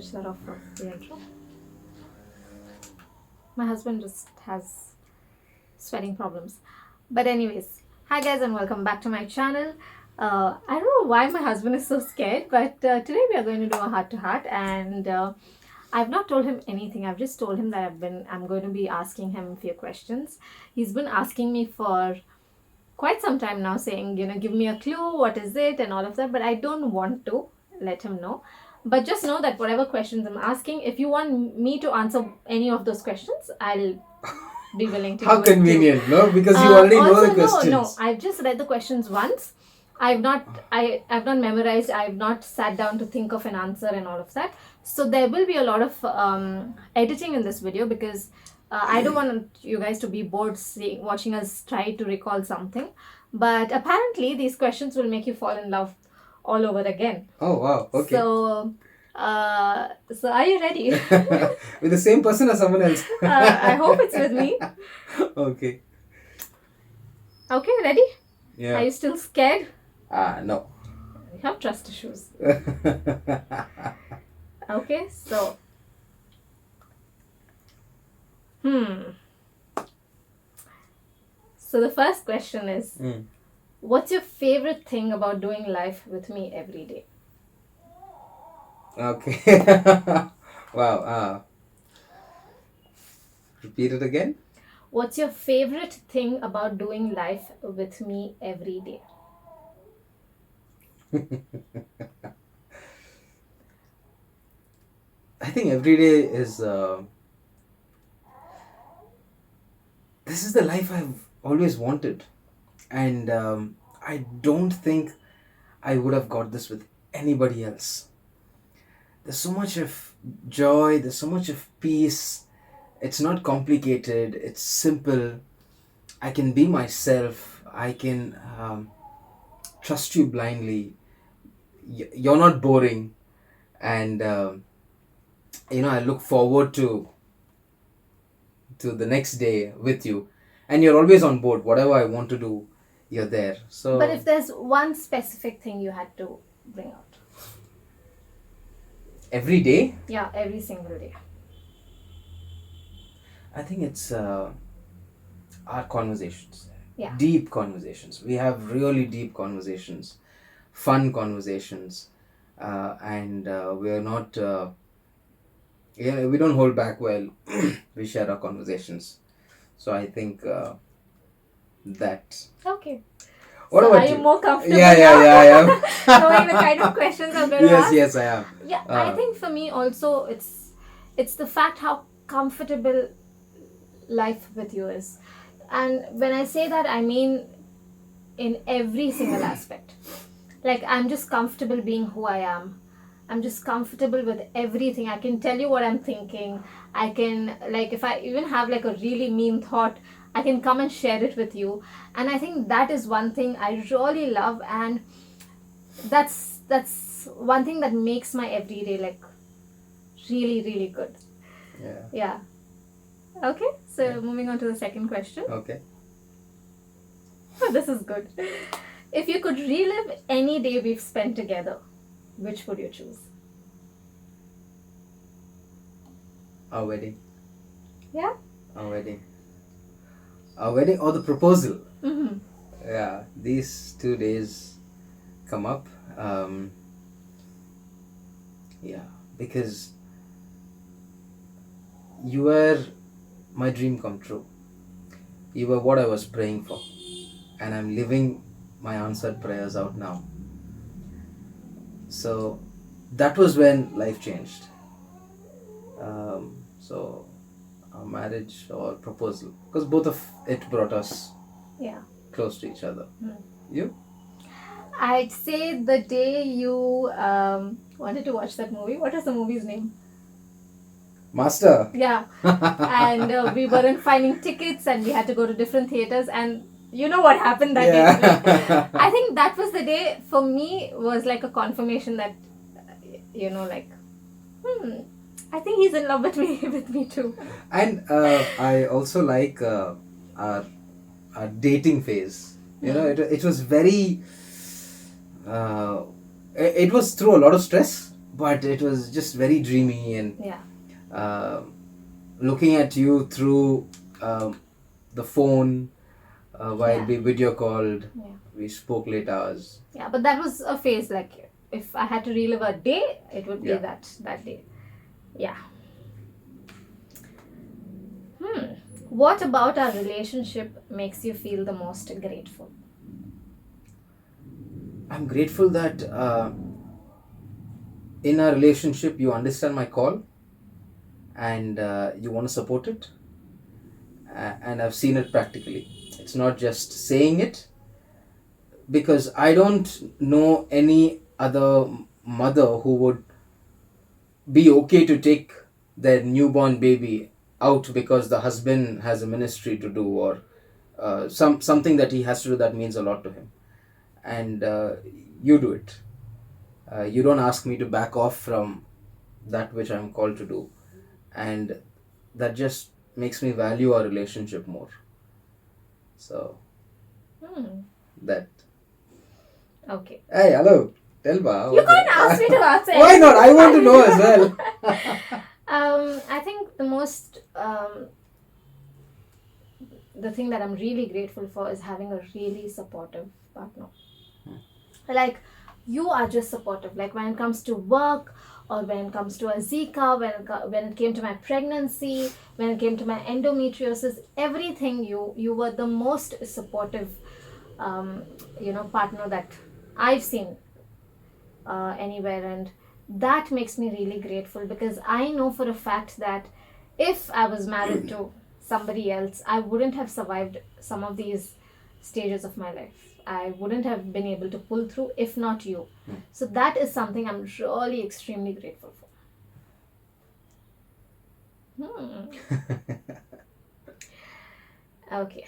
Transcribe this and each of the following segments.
switch that off for the intro. My husband just has sweating problems. But anyways, hi guys and welcome back to my channel. I don't know why my husband is so scared, but today we are going to do a heart to heart, and I've not told him anything. I've just told him that I'm going to be asking him a few questions. He's been asking me for quite some time now, saying, give me a clue, what is it, and all of that, but I don't want to let him know. But just know that whatever questions I'm asking, if you want me to answer any of those questions, I'll be willing to How do it too. convenient, no? Because you already know the questions. No, I've just read the questions once. I've not memorized. I've not sat down to think of an answer and all of that. So there will be a lot of editing in this video because I don't want you guys to be bored watching us try to recall something. But apparently these questions will make you fall in love all over again. Oh wow! Okay. So are you ready? With the same person or someone else? I hope it's with me. Okay. Okay, ready? Yeah. Are you still scared? No. You have trust issues. Okay, so. So the first question is, what's your favorite thing about doing life with me every day? Okay. Wow. Repeat it again. What's your favorite thing about doing life with me every day? I think every day is. This is the life I've always wanted, and I don't think I would have got this with anybody else. There's so much of joy. There's so much of peace. It's not complicated. It's simple. I can be myself. I can trust you blindly. You're not boring, and I look forward to the next day with you, and you're always on board. Whatever I want to do, you're there. So, but if there's one specific thing you had to bring out. Every day? Yeah, every single day. I think it's our conversations. Yeah. Deep conversations. We have really deep conversations, fun conversations, and we're not. We don't hold back well. We share our conversations. So I think that. Okay. What so about are you more comfortable Yeah, I am. knowing the kind of questions I'm going to ask? Yes, I am. Yeah, I think for me also it's the fact how comfortable life with you is. And when I say that, I mean in every single aspect. Like, I'm just comfortable being who I am. I'm just comfortable with everything. I can tell you what I'm thinking. I can, like, if I even have like a really mean thought, I can come and share it with you. And I think that is one thing I really love, and that's one thing that makes my everyday like really, really good. Yeah. Okay, so moving on to the second question. Okay. Oh, this is good. If you could relive any day we've spent together, which would you choose? Our wedding. Yeah? Our wedding. Our wedding or the proposal. Mm-hmm. Yeah, these 2 days come up. Yeah, because you were my dream come true. You were what I was praying for, and I'm living my answered prayers out now. So that was when life changed. So our marriage or proposal, because both of it brought us close to each other. You? I'd say the day you wanted to watch that movie. What is the movie's name? Master. Yeah. And we weren't finding tickets, and we had to go to different theaters, and you know what happened that day. Like, I think that was the day for me, was like a confirmation that I think he's in love with me too. And I also like our dating phase. It was very. It was through a lot of stress, but it was just very dreamy, and Yeah. uh, looking at you through the phone while Yeah. we video called, Yeah. we spoke late hours. Yeah, but that was a phase. Like, if I had to relive a day, it would be Yeah. that day. Yeah. What about our relationship makes you feel the most grateful? I'm grateful that in our relationship you understand my call, and you want to support it, and I've seen it practically. It's not just saying it, because I don't know any other mother who would be okay to take their newborn baby out because the husband has a ministry to do, or something that he has to do that means a lot to him, and you do it. You don't ask me to back off from that which I'm called to do, and that just makes me value our relationship more. So Hmm. that. Okay. Hey, hello, Telba. You can't ask me to answer. Why not? I want to know as well. I think the thing that I'm really grateful for is having a really supportive partner. Like, you are just supportive. Like, when it comes to work, or when it comes to Azika, when it came to my pregnancy, when it came to my endometriosis, everything, you were the most supportive, partner that I've seen anywhere, and that makes me really grateful, because I know for a fact that if I was married to somebody else, I wouldn't have survived some of these stages of my life. I wouldn't have been able to pull through if not you. So that is something I'm really extremely grateful for. Okay.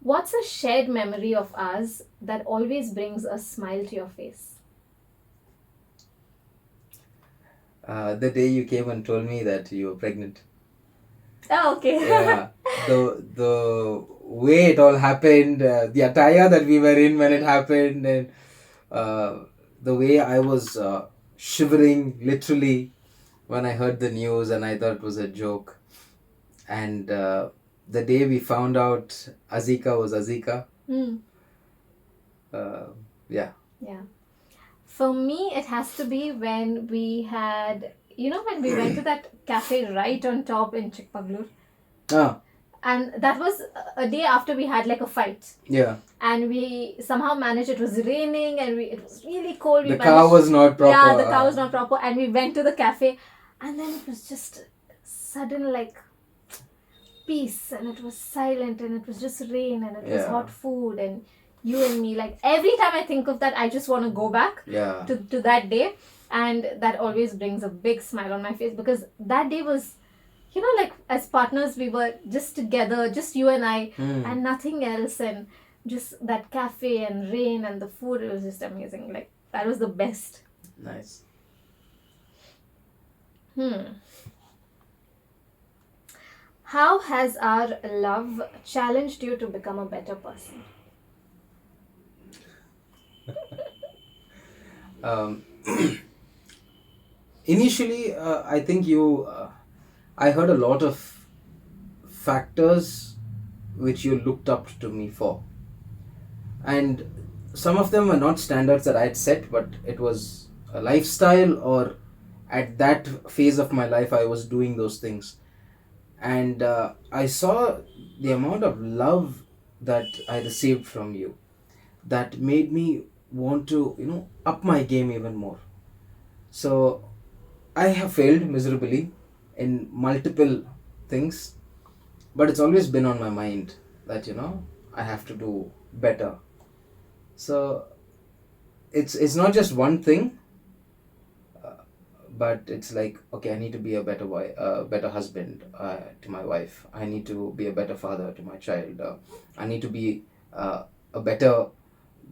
What's a shared memory of ours that always brings a smile to your face? The day you came and told me that you were pregnant. Oh, okay. Yeah, the way it all happened, the attire that we were in when it happened, and uh, the way I was shivering literally when I heard the news, and I thought it was a joke. And the day we found out Azika was Azika, Hmm. uh, yeah. Yeah. For me, it has to be when we had, when we went to that cafe right on top in Chikmagalur. Ah, And that was a day after we had like a fight. yeah. And we somehow managed, it was raining, and it was really cold. The car was not proper. Yeah, the car was not proper. And we went to the cafe, and then it was just sudden, like, peace, and it was silent, and it was just rain, and it was Yeah. hot food, and you and me. Like, every time I think of that, I just want to go back Yeah. to that day, and that always brings a big smile on my face, because that day was, like, as partners, we were just together, just you and I, and nothing else, and just that cafe and rain and the food. It was just amazing. Like, that was the best. Nice. How has our love challenged you to become a better person? Initially, I think I heard a lot of factors which you looked up to me for. And some of them were not standards that I had set, but it was a lifestyle, or at that phase of my life, I was doing those things. And I saw the amount of love that I received from you that made me want to, up my game even more. So I have failed miserably in multiple things, but it's always been on my mind that I have to do better. So it's not just one thing, but it's like, okay, I need to be a better wife, better husband to my wife. I need to be a better father to my child. I need to be a better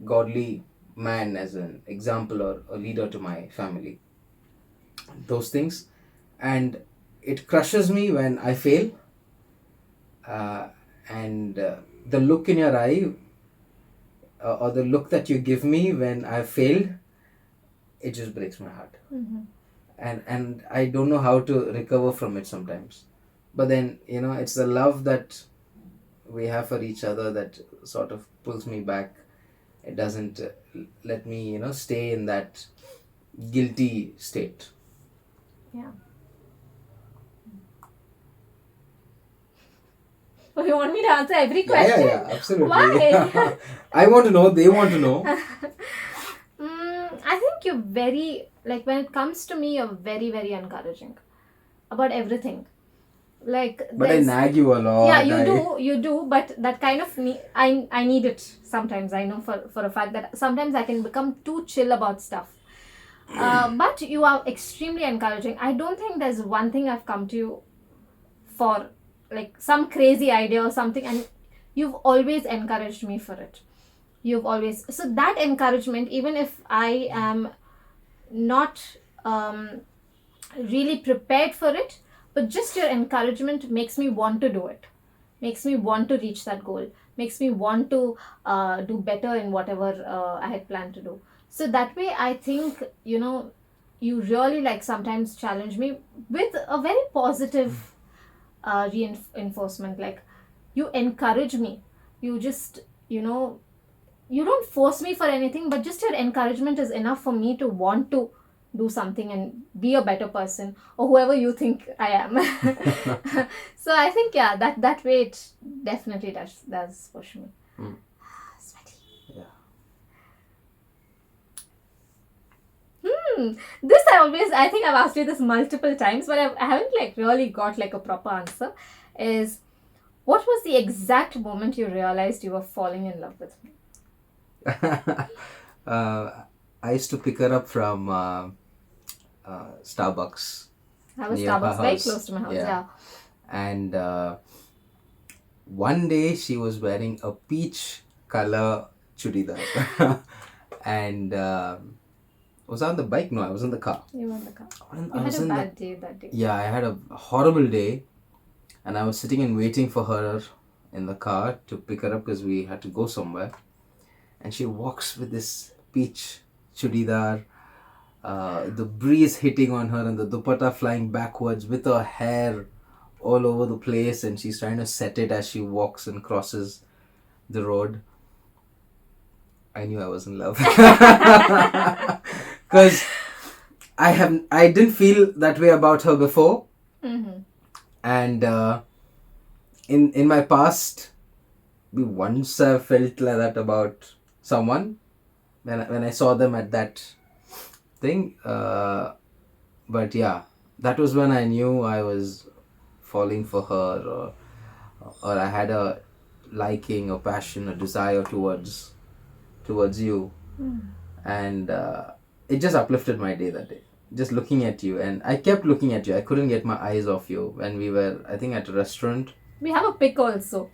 godly man, as an example or a leader to my family. Those things, and it crushes me when I fail, uh, and the look in your eye, or the look that you give me when I failed, it just breaks my heart. and I don't know how to recover from it sometimes. But then, it's the love that we have for each other that sort of pulls me back. It doesn't let me, stay in that guilty state. Yeah. Oh, you want me to answer every question? Yeah, absolutely. Why? I want to know, they want to know. I think you're very, like, when it comes to me, you're very, very encouraging about everything. Like, But I nag you a lot. yeah, you do, but that kind of I need it sometimes. I know for a fact that sometimes I can become too chill about stuff. But you are extremely encouraging. I don't think there's one thing I've come to you for, like some crazy idea or something, and you've always encouraged me for it. You've always, so that encouragement, even if I am not really prepared for it, but just your encouragement makes me want to do it, makes me want to reach that goal, makes me want to do better in whatever I had planned to do. So that way I think, you really like sometimes challenge me with a very positive reinforcement. Like, you encourage me, you just, you don't force me for anything, but just your encouragement is enough for me to want to do something and be a better person, or whoever you think I am. So I think, yeah, that way it definitely does push me. Sweaty. Yeah. This I think I've asked you this multiple times, but I haven't like really got like a proper answer. Is, what was the exact moment you realized you were falling in love with me? I used to pick her up from Starbucks. I have a Near her Starbucks very house. close to my house. Yeah. Yeah. And one day she was wearing a peach color chudidar. And was I on the bike? No, I was in the car. You were in the car. I You was had a in bad day that day. Yeah, I had a horrible day, and I was sitting and waiting for her in the car to pick her up because we had to go somewhere. And she walks with this peach chudidar, the breeze hitting on her and the dupatta flying backwards with her hair all over the place, and she's trying to set it as she walks and crosses the road. I knew I was in love. Because I didn't feel that way about her before. Mm-hmm. And in my past, once I felt like that about someone when I saw them at that thing. But yeah, that was when I knew I was falling for her, or I had a liking, a passion, a desire towards you. And it just uplifted my day that day, just looking at you. And I kept looking at you, I couldn't get my eyes off you when we were, I think, at a restaurant. We have a pic also.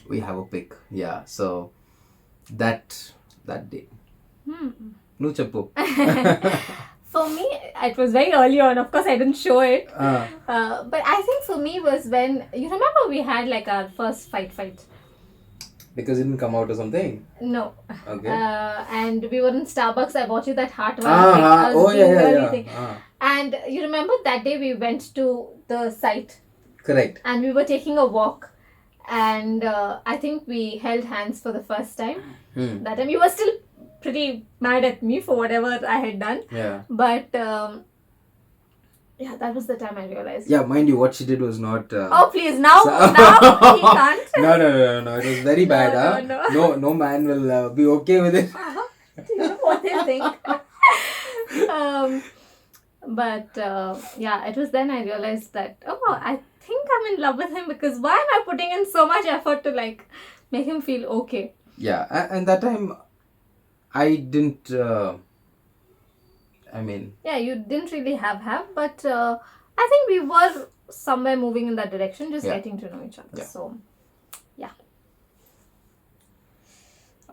We have a pic, yeah. So that day. No chappu. For me, it was very early on. Of course, I didn't show it. But I think for me was when, you remember we had like our first fight. Because it didn't come out or something? No. Okay. And we were in Starbucks. I bought you that Heart2Heart. Oh, yeah. And you remember that day we went to the site. Correct. And we were taking a walk. And I think we held hands for the first time. That time you were still pretty mad at me for whatever I had done. Yeah. But yeah, that was the time I realized. Yeah, mind you, what she did was not... oh, please, now he can't. No. It was very bad. No man will be okay with it. You know what they think. But yeah, it was then I realized that, I think I'm in love with him, because why am I putting in so much effort to like make him feel okay? Yeah, and that time I didn't... Yeah, you didn't really have, but I think we were somewhere moving in that direction, just getting to know each other. Yeah. So, yeah.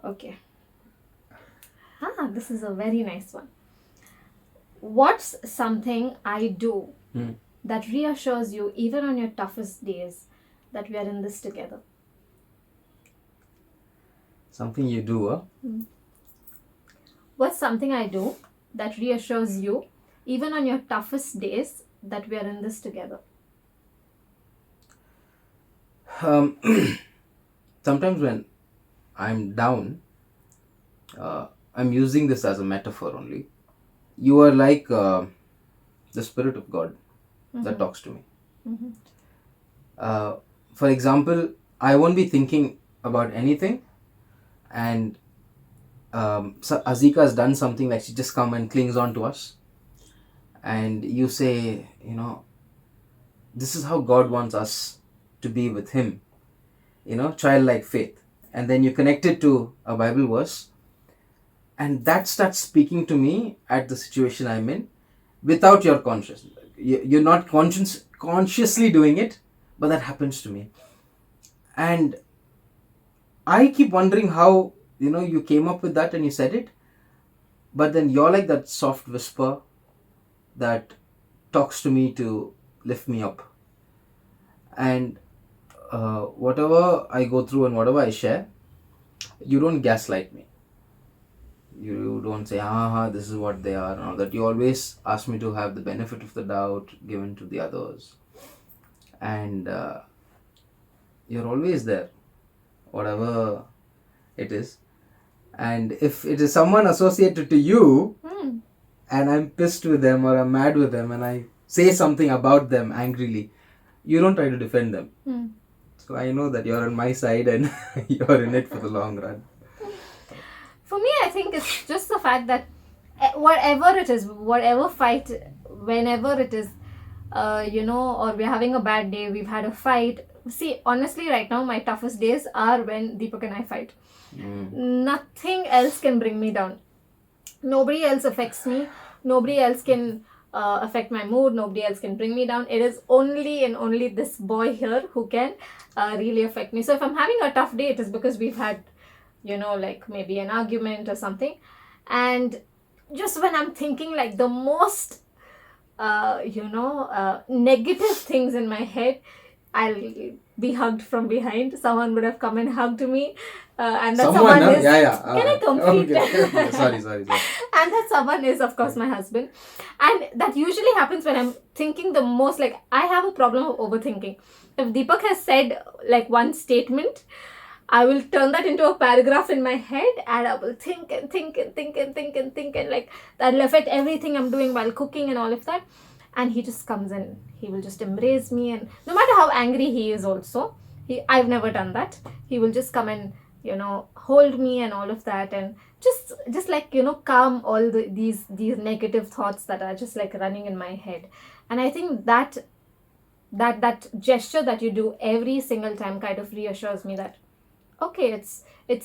Okay. This is a very nice one. What's something I do that reassures you, even on your toughest days, that we are in this together? Something you do, huh? What's something I do that reassures you, even on your toughest days, that we are in this together? Um, Sometimes when I'm down, I'm using this as a metaphor only. You are like the Spirit of God that talks to me. Uh, for example, I won't be thinking about anything, and so Azika has done something like she just come and clings on to us, and you say, this is how God wants us to be with Him, childlike faith, and then you connect it to a Bible verse, and that starts speaking to me at the situation I'm in, without your conscious. You're not consciously doing it, but that happens to me, and I keep wondering how you came up with that and you said it, but then you're like that soft whisper that talks to me to lift me up. And whatever I go through and whatever I share, you don't gaslight me. You don't say, this is what they are, and all that. You always ask me to have the benefit of the doubt given to the others. And you're always there, whatever it is. And if it is someone associated to you, and I'm pissed with them or I'm mad with them and I say something about them angrily, you don't try to defend them. So I know that you're on my side and you're in it for the long run. For me, I think it's just the fact that whatever it is, whatever fight, whenever it is, or we're having a bad day, we've had a fight. See, honestly, right now, my toughest days are when Deepak and I fight. Nothing else can bring me down. Nobody else affects me. Nobody else can affect my mood. Nobody else can bring me down. It is only and only this boy here who can really affect me. So if I'm having a tough day, it is because we've had, like maybe an argument or something. And just when I'm thinking like the most, negative things in my head, I'll be hugged from behind. Someone would have come and hugged me. And that someone is... Yeah. Can I complete? Okay. Sorry. And that someone is, of course, my husband. And that usually happens when I'm thinking the most. Like, I have a problem of overthinking. If Deepak has said like one statement, I will turn that into a paragraph in my head, and I will think and think and think and think and think, and like that'll affect everything I'm doing while cooking and all of that. And he just comes in, he will just embrace me, and no matter how angry he is also, I've never done that, he will just come and hold me and all of that, and just like calm all these negative thoughts that are just like running in my head. And I think that gesture that you do every single time kind of reassures me that okay, it's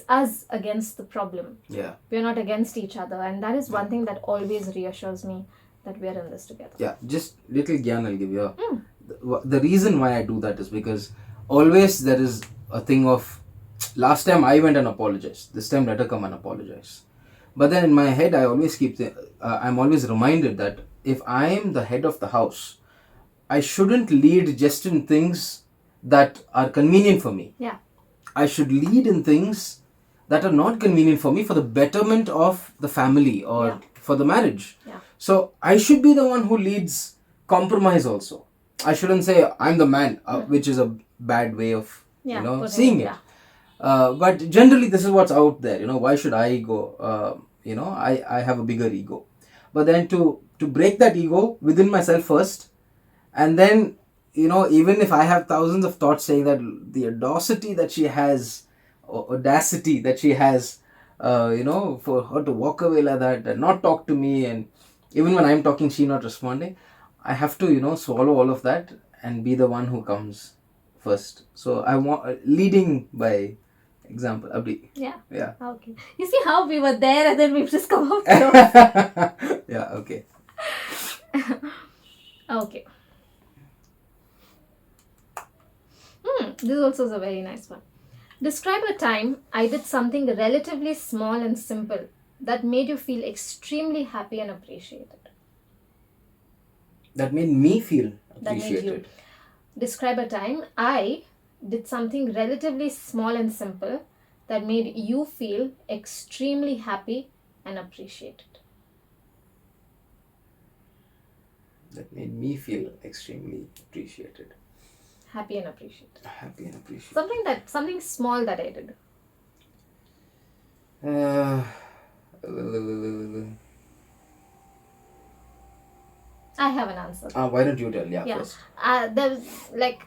us against the problem. Yeah. We're not against each other, and that is one thing that always reassures me that we are in this together. Yeah, just little gyan I'll give you. The reason why I do that is because always there is a thing of last time I went and apologized. This time let her come and apologize. But then in my head I always I'm always reminded that if I am the head of the house, I shouldn't lead just in things that are convenient for me. Yeah. I should lead in things that are not convenient for me for the betterment of the family or for the marriage. Yeah. So I should be the one who leads compromise also. I shouldn't say I'm the man, which is a bad way of seeing it. But generally this is what's out there. Why should I go? I have a bigger ego. But then to break that ego within myself first, and then even if I have thousands of thoughts saying that the audacity that she has for her to walk away like that and not talk to me, and even when I'm talking she not responding, I have to swallow all of that and be the one who comes first. So I want leading by example. Abdi. Yeah. Yeah. Okay. You see how we were there and then we've just come out. Yeah. Okay. Okay. This also is a very nice one. Describe a time I did something relatively small and simple that made you feel extremely happy and appreciated. That made me feel appreciated. That made you. Describe a time I did something relatively small and simple that made you feel extremely happy and appreciated. that made me feel extremely appreciated. Happy and appreciated. Happy and appreciated. Something small that I did. Uh, I have an answer. why don't you tell? Yeah, Yeah. first. There's like,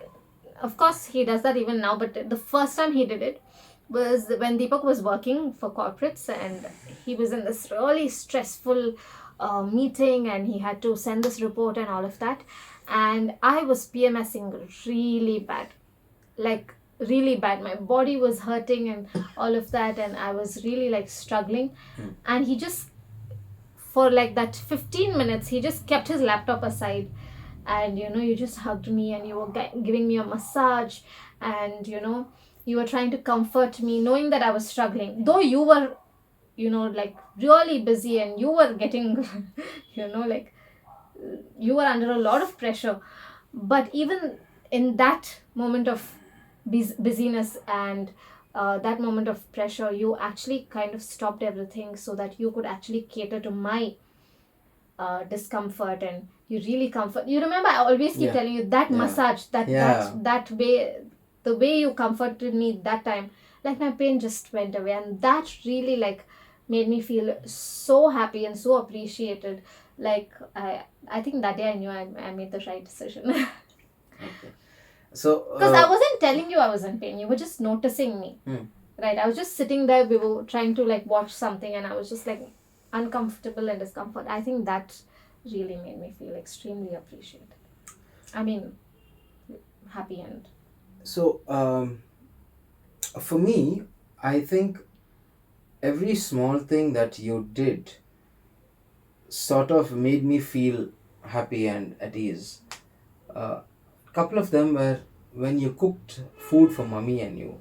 of course, he does that even now, but the first time he did it was when Deepak was working for corporates and he was in this really stressful meeting and he had to send this report and all of that. And I was PMSing really bad. Like, really bad. My body was hurting and all of that, and I was really like struggling. And he just, for like that 15 minutes, he just kept his laptop aside and you just hugged me and you were giving me a massage and you were trying to comfort me knowing that I was struggling, though you were like really busy and you were getting like you were under a lot of pressure. But even in that moment of busyness and that moment of pressure, you actually kind of stopped everything so that you could actually cater to my discomfort, and you really comfort. You remember I always keep Yeah. telling you that Yeah. massage, Yeah. that way, the way you comforted me that time, like my pain just went away, and that really like made me feel so happy and so appreciated. Like I think that day I knew I made the right decision. Okay. So. Because I wasn't telling you I was in pain, you were just noticing me. Right, I was just sitting there, we were trying to like watch something and I was just like uncomfortable and discomfort. I think that really made me feel extremely appreciated. I mean, happy. And So, for me, I think every small thing that you did sort of made me feel happy and at ease. A couple of them were when you cooked food for mummy and you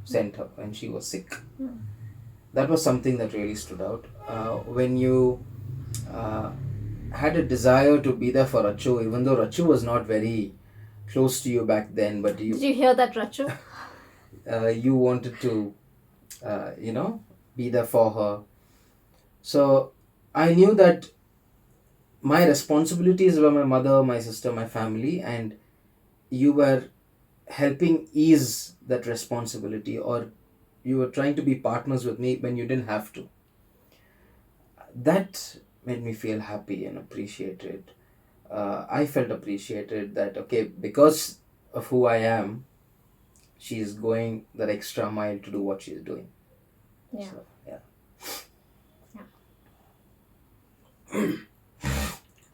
sent her when she was sick. That was something that really stood out. When you uh, had a desire to be there for Rachu, even though Rachu was not very close to you back then, but did you hear that, Rachu? you wanted to, be there for her. So I knew that my responsibilities were my mother, my sister, my family, and you were helping ease that responsibility, or you were trying to be partners with me when you didn't have to. That made me feel happy and appreciated. I felt appreciated that, okay, because of who I am, she's going that extra mile to do what she's doing. Yeah. So, yeah. Yeah.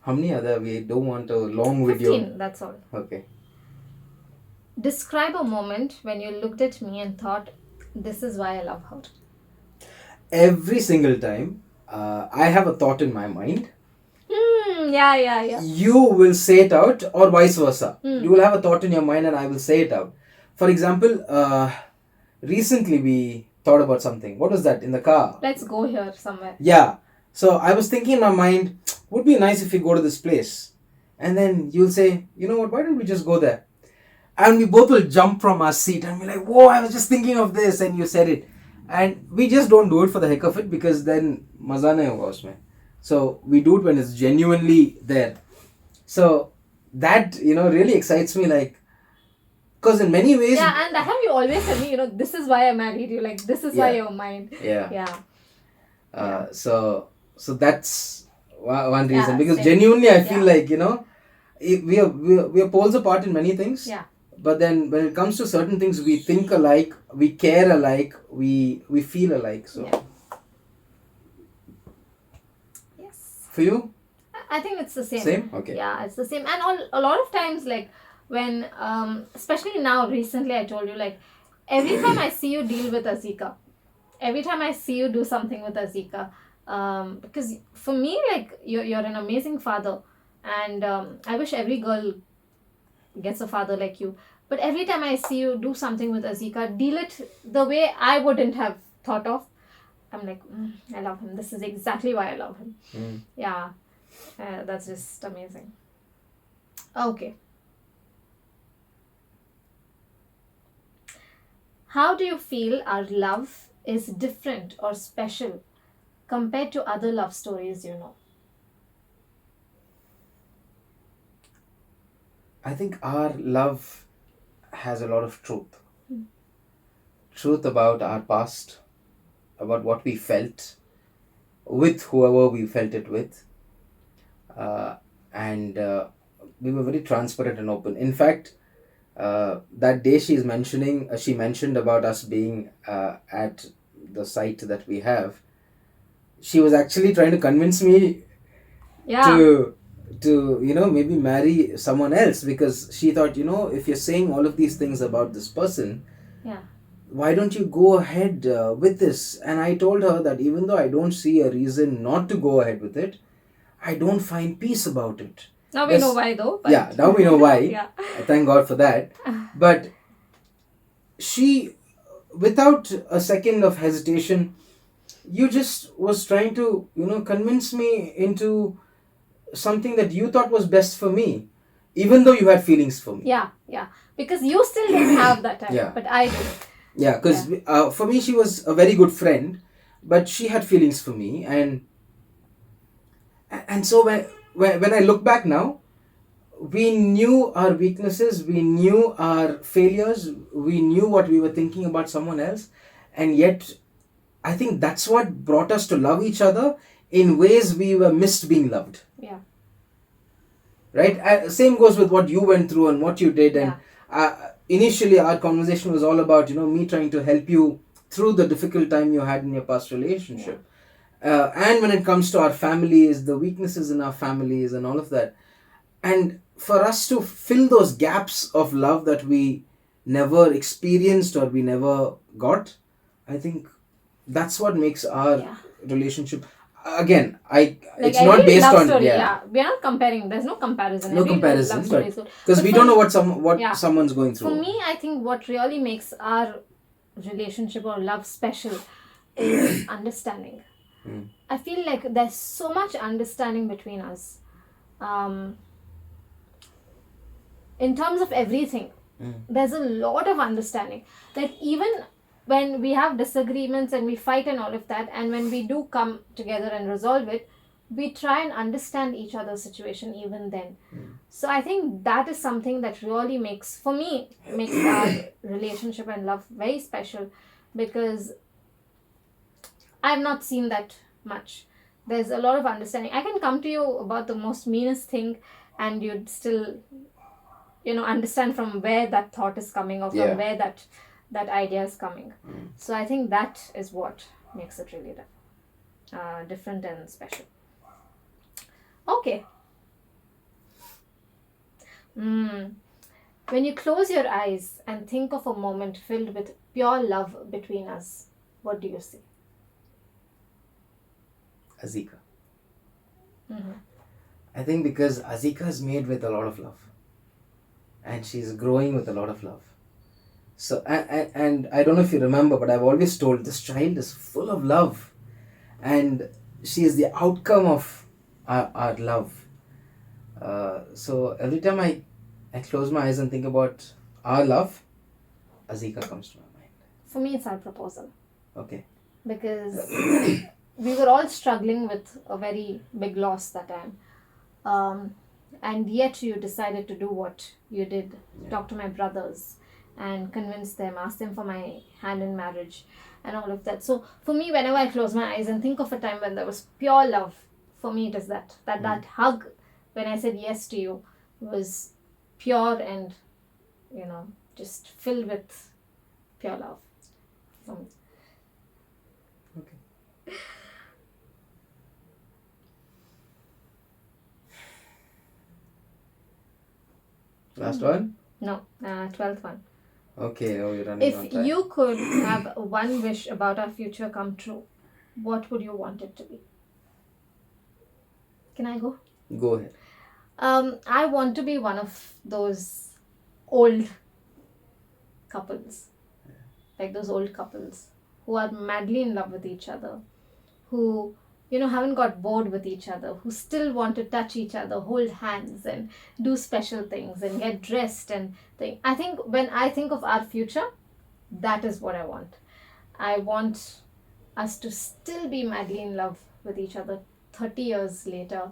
How many other? We don't want a long 15, video. that's all. Okay. Describe a moment when you looked at me and thought, this is why I love her. Every single time I have a thought in my mind, Yeah. you will say it out, or vice versa. You will have a thought in your mind and I will say it out. For example, recently we thought about something. What was that in the car? Let's go here somewhere. Yeah. So I was thinking in my mind, would be nice if we go to this place. And then you'll say, you know what, why don't we just go there? And we both will jump from our seat and be like, whoa, I was just thinking of this, and you said it. And we just don't do it for the heck of it, because then maza nahi hoga usme. So we do it when it's genuinely there. So that, really excites me, like, because in many ways. Yeah, and I have you always tell me, this is why I married you. Like, this is why you're mine. Yeah. Yeah. So that's one reason, Yeah, because same. genuinely I feel like, we are poles apart in many things. Yeah. But then when it comes to certain things, we think alike, we care alike, we feel alike. So Yeah. Yes. for you? I think it's the same. Same? Okay. Yeah, it's the same. And a lot of times, like, when, especially now, recently, I told you, like, every time I see you deal with Azika, every time I see you do something with Azika, because for me, like, you're an amazing father. And I wish every girl gets a father like you. But every time I see you do something with Azika, deal it the way I wouldn't have thought of. I'm like, I love him. This is exactly why I love him. Yeah. That's just amazing. Okay. How do you feel our love is different or special compared to other love stories you know? I think our love has a lot of truth. Mm. Truth about our past, about what we felt with whoever we felt it with. Uh, and we were very transparent and open. In fact, that day she mentioned about us being at the site that we have. She was actually trying to convince me Yeah, to maybe marry someone else, because she thought, if you're saying all of these things about this person, yeah. why don't you go ahead with this? And I told her that even though I don't see a reason not to go ahead with it, I don't find peace about it. Now we know There's, why though, but yeah, now we know why. yeah. Thank God for that. But she, without a second of hesitation, you just was trying to convince me into something that you thought was best for me, even though you had feelings for me. Yeah, yeah. Because you still didn't have that time, Yeah. but I did. Yeah, because for me she was a very good friend, but she had feelings for me. And so when I look back now, we knew our weaknesses, we knew our failures, we knew what we were thinking about someone else, and yet I think that's what brought us to love each other in ways we were missed being loved. Yeah. Right? Same goes with what you went through and what you did. And initially our conversation was all about me trying to help you through the difficult time you had in your past relationship. And when it comes to our families, the weaknesses in our families and all of that, and for us to fill those gaps of love that we never experienced or we never got, I think that's what makes our Yeah. relationship, again, Like it's every not based love on, story, yeah, we are not comparing. There's no comparison. no Every comparison, love story but is good. because But we for don't know me- what Yeah. someone's going For through. me, I think what really makes our relationship or love special is understanding. Mm. I feel like there's so much understanding between us. Um, in terms of everything, there's a lot of understanding. Like even when we have disagreements and we fight and all of that, and when we do come together and resolve it, we try and understand each other's situation even then. So I think that is something that really makes, for me, makes our relationship and love very special, because I've not seen that much. There's a lot of understanding. I can come to you about the most meanest thing and you'd still understand from where that thought is coming, or from Yeah. where that idea is coming. So I think that is what makes it really different and special. Okay. When you close your eyes and think of a moment filled with pure love between us, what do you see? Azika. I think because Azika is made with a lot of love, and she's growing with a lot of love. So and I don't know if you remember, but I've always told this child is full of love, and she is the outcome of our love. So every time I close my eyes and think about our love, Azika comes to my mind. For me, it's our proposal. Okay. Because we were all struggling with a very big loss that time. And yet you decided to do what you did. Talk to my brothers and convince them, ask them for my hand in marriage and all of that. So for me, whenever I close my eyes and think of a time when there was pure love, for me it is that hug when I said yes to you was pure and just filled with pure love for me. Okay. Last one? No, 12th one. Okay, oh, you're running on If time. you could have one wish about our future come true, what would you want it to be? Can I go? Go ahead. I want to be one of those old couples, like those old couples who are madly in love with each other, who haven't got bored with each other, who still want to touch each other, hold hands and do special things and get dressed and things. I think when I think of our future, that is what I want. I want us to still be madly in love with each other 30 years later,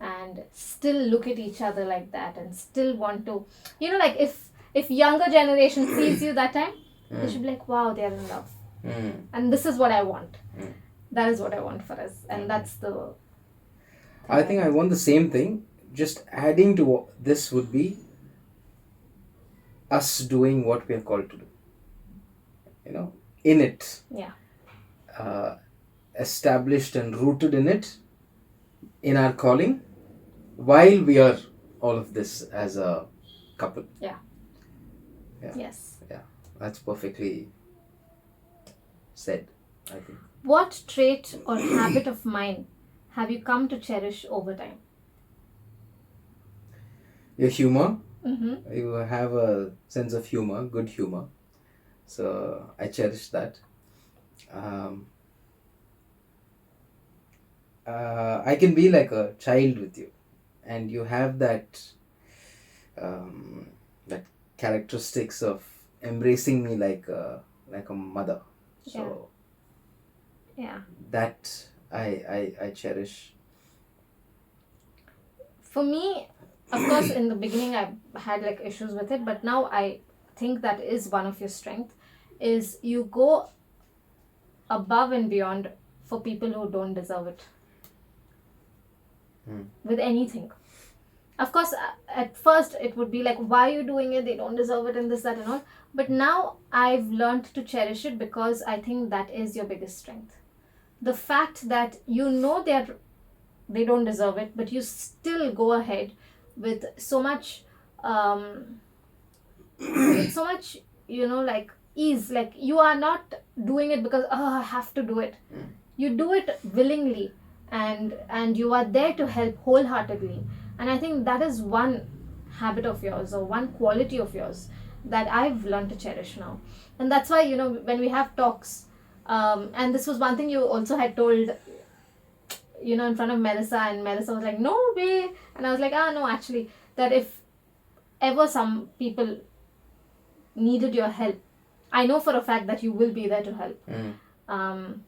and still look at each other like that and still want to, like if younger generation sees you that time, they should be like, wow, they're in love. And this is what I want. That is what I want for us. And that's the I think I want the same thing. Just adding to this would be us doing what we are called to do. In it. Yeah. Established and rooted in it, in our calling, while we are all of this as a couple. Yeah. Yeah. Yes. Yeah. That's perfectly said, I think. What trait or habit of mine have you come to cherish over time? Your humor. Mm-hmm. You have a sense of humor, good humor. So I cherish that. I can be like a child with you, and you have that that characteristics of embracing me like a mother. So Yeah. that I cherish. For me, of course, in the beginning I had like issues with it, but now I think that is one of your strengths, is you go above and beyond for people who don't deserve it. With anything. Of course, at first it would be like, why are you doing it? They don't deserve it and this, that and all. But now I've learned to cherish it because I think that is your biggest strength. The fact that they don't deserve it, but you still go ahead with so much like ease. Like, you are not doing it because I have to do it. You do it willingly, and you are there to help wholeheartedly. And I think that is one habit of yours, or one quality of yours, that I've learned to cherish now. And that's why, when we have talks, and this was one thing you also had told, in front of Melissa, and Melissa was like, no way. And I was like, no, actually, that if ever some people needed your help, I know for a fact that you will be there to help. And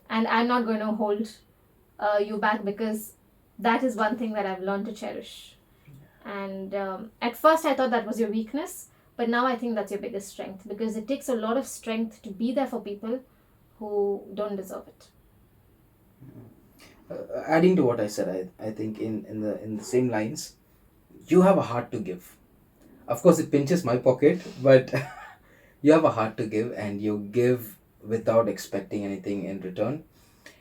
I'm not going to hold you back, because that is one thing that I've learned to cherish. And at first I thought that was your weakness, but now I think that's your biggest strength, because it takes a lot of strength to be there for people who don't deserve it. Adding to what I said, I think in the same lines, you have a heart to give. Of course, it pinches my pocket, but you have a heart to give, and you give without expecting anything in return.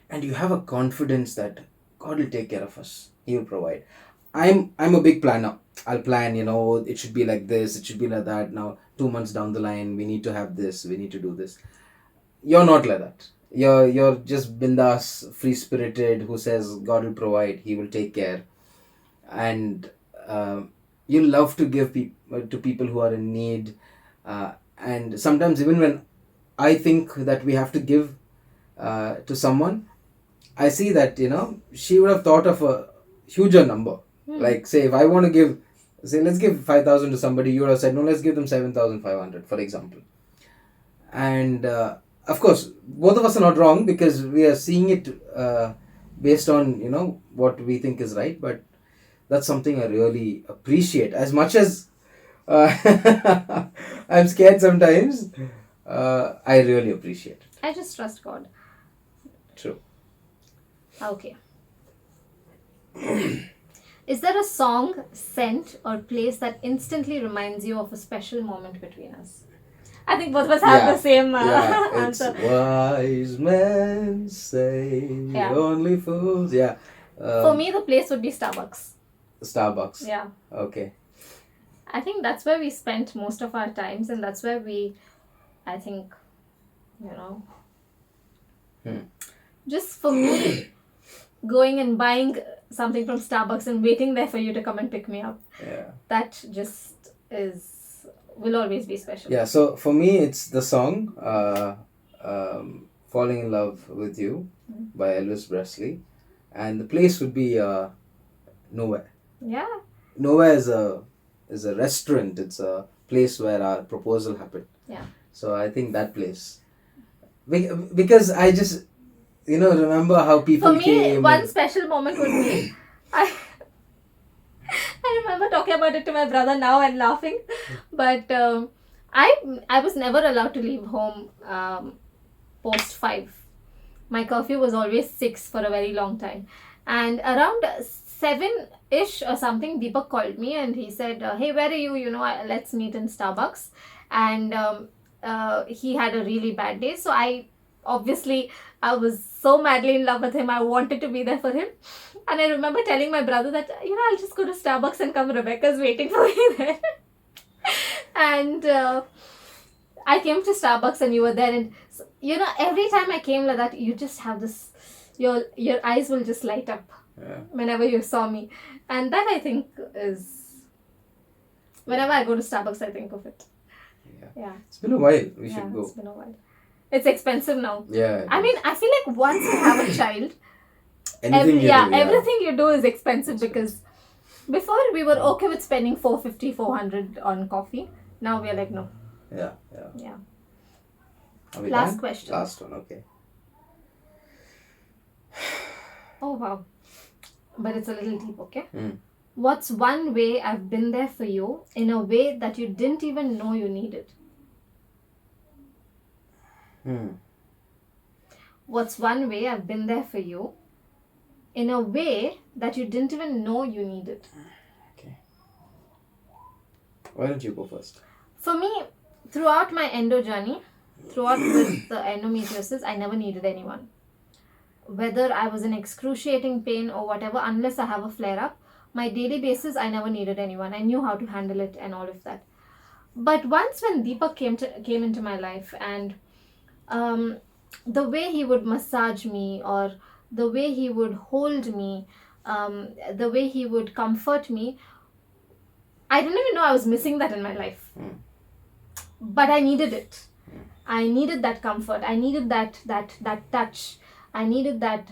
And you have a confidence that God will take care of us. He will provide. I'm a big planner. I'll plan, it should be like this, it should be like that. Now, 2 months down the line, we need to have this, we need to do this. You're not like that. You're just bindas, free spirited, who says God will provide, He will take care. And you love to give to people who are in need. And sometimes, even when I think that we have to give to someone, I see that, she would have thought of a huger number. Like, say, if I want to give, say, let's give 5,000 to somebody, you would have said, no, let's give them 7,500, for example. And of course, both of us are not wrong, because we are seeing it based on, what we think is right. But that's something I really appreciate. As much as I'm scared sometimes, I really appreciate it. I just trust God. True. Okay. Is there a song, scent, or place that instantly reminds you of a special moment between us? I think both of us have the same answer. It's wise men say only fools. Yeah. For me, the place would be Starbucks. Starbucks. Yeah. Okay. I think that's where we spent most of our times, and that's where I think, just for me, going and buying something from Starbucks and waiting there for you to come and pick me up. Yeah. That just will always be special. Yeah, so for me, it's the song Falling in Love with You by Elvis Presley. And the place would be Nowhere. Yeah. Nowhere is a restaurant. It's a place where our proposal happened. Yeah. So I think that place. Because I just, remember how people For me, came. one special moment would be, I remember talking about it to my brother now and laughing, but I was never allowed to leave home post 5. My curfew was always 6 for a very long time, and around 7-ish or something, Deepak called me and he said, "Hey, where are you? Let's meet in Starbucks." And he had a really bad day, so I was so madly in love with him. I wanted to be there for him. And I remember telling my brother that, I'll just go to Starbucks and come. Rebecca's waiting for me there. And I came to Starbucks and you were there. And, every time I came like that, you just have this, your eyes will just light up whenever you saw me. And that I think is, whenever I go to Starbucks, I think of it. Yeah. It's been a while. We should go. It's been a while. It's expensive now. Yeah. I mean, I feel like once you have a child, everything you do is expensive because before we were okay with spending 450, 400 on coffee. Now we are like, no. Yeah. Last done? question. Last one, okay. Oh, wow. But it's a little deep, okay? Mm. What's one way I've been there for you in a way that you didn't even know you needed? What's one way I've been there for you in a way that you didn't even know you needed? Okay. Why don't you go first? For me, throughout my endo journey, throughout with the endometriosis, I never needed anyone. Whether I was in excruciating pain or whatever, unless I have a flare-up, my daily basis, I never needed anyone. I knew how to handle it and all of that. But once when Deepak came into my life, and the way he would massage me, or the way he would hold me, the way he would comfort me, I didn't even know I was missing that in my life. But I needed it. I needed that comfort. I needed that touch. I needed that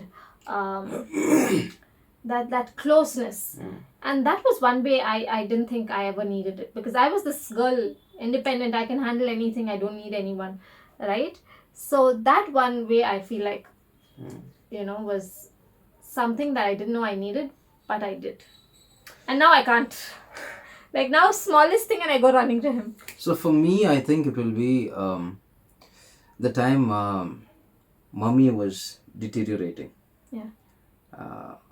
that closeness. And that was one way I didn't think I ever needed it, because I was this girl, independent. I can handle anything. I don't need anyone, right? So that one way I feel like, was something that I didn't know I needed, but I did. And now I can't. Like now, smallest thing and I go running to him. So for me, I think it will be the time mommy was deteriorating. Yeah.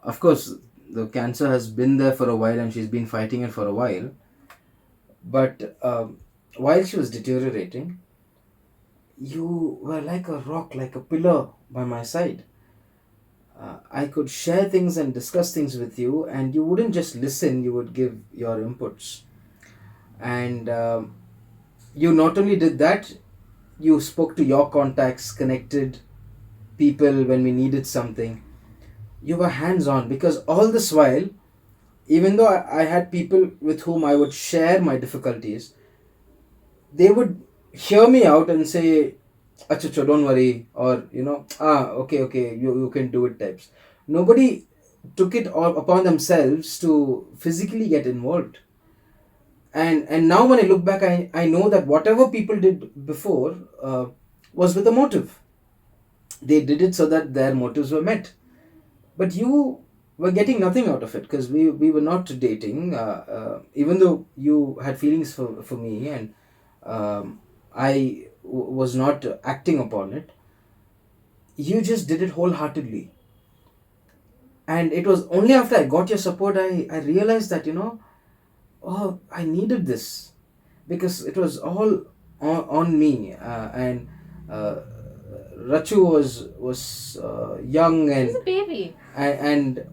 Of course, the cancer has been there for a while and she's been fighting it for a while. But while she was deteriorating, you were like a rock, like a pillar by my side. I could share things and discuss things with you, and you wouldn't just listen, you would give your inputs. And you not only did that, you spoke to your contacts, connected people when we needed something. You were hands-on, because all this while, even though I had people with whom I would share my difficulties, they would hear me out and say, "Achacho, don't worry," or okay, you can do it types. Nobody took it all upon themselves to physically get involved. And now when I look back, I know that whatever people did before was with a motive. They did it so that their motives were met. But you were getting nothing out of it, because we were not dating, even though you had feelings for me, and I was not acting upon it. You just did it wholeheartedly. And it was only after I got your support, I realized that, I needed this, because it was all on me. And Rachu was young, and She's a baby. And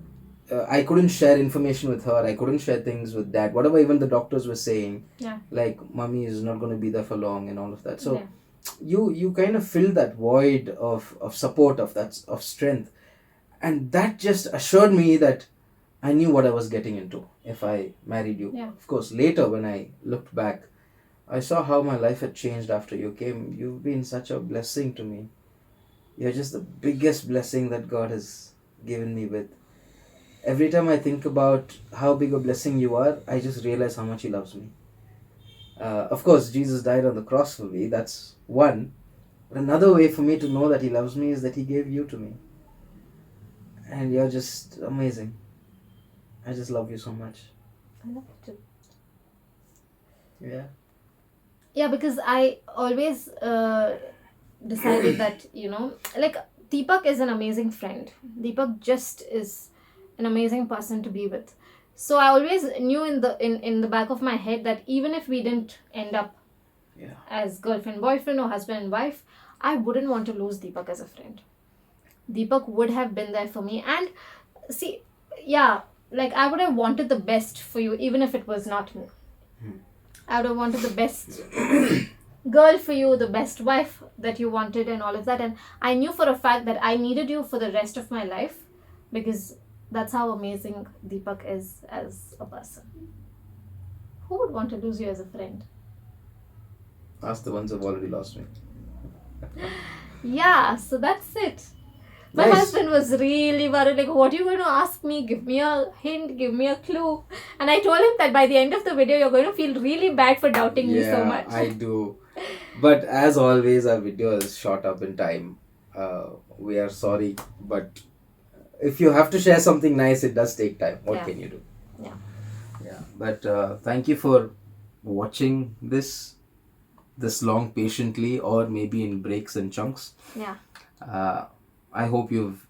I couldn't share information with her. I couldn't share things with dad. Whatever even the doctors were saying, like mommy is not going to be there for long and all of that. So you kind of filled that void of support, of strength, and that just assured me that I knew what I was getting into if I married you. Of course, later when I looked back, I saw how my life had changed after you came. You've been such a blessing to me. You're just the biggest blessing that God has given me with. Every time I think about how big a blessing you are, I just realize how much He loves me. Of course, Jesus died on the cross for me. That's one. But another way for me to know that He loves me is that He gave you to me. And you're just amazing. I just love you so much. I love it too. Yeah. Yeah, because I always decided that, like, Deepak is an amazing friend. Deepak just is an amazing person to be with. So I always knew in the back of my head that even if we didn't end up Yeah. as girlfriend boyfriend or husband and wife, I wouldn't want to lose Deepak as a friend. Deepak would have been there for me. And see, yeah, like, I would have wanted the best for you even if it was not me. I would have wanted the best girl for you, the best wife that you wanted, and all of that. And I knew for a fact that I needed you for the rest of my life, because that's how amazing Deepak is as a person. Who would want to lose you as a friend? Ask the ones who've already lost me. Yeah, so that's it. My Nice. husband was really worried, like, what are you going to ask me? Give me a hint, give me a clue. And I told him that by the end of the video, you're going to feel really bad for doubting me so much. I do. But as always, our video is short up in time. We are sorry, but if you have to share something nice, it does take time. What Yeah. can you do? Yeah. Yeah. But thank you for watching this long patiently, or maybe in breaks and chunks. Yeah. I hope you've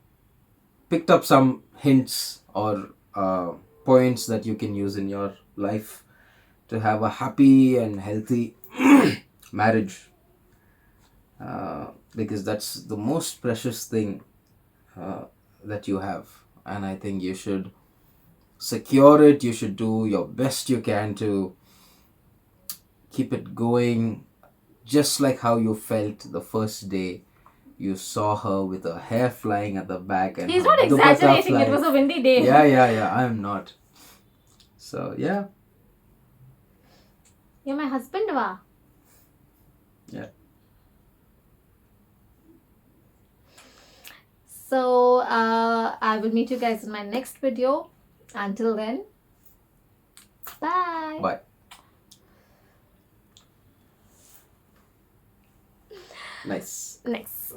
picked up some hints or points that you can use in your life to have a happy and healthy marriage, because that's the most precious thing that you have, and I think you should secure it. You should do your best you can to keep it going, just like how you felt the first day you saw her with her hair flying at the back and He's her not dupatta exaggerating, it flying. was a windy day. Yeah, I am not. So yeah. You're my husband, wa. Yeah. So I will meet you guys in my next video. Until then, bye. Bye. Nice. Nice.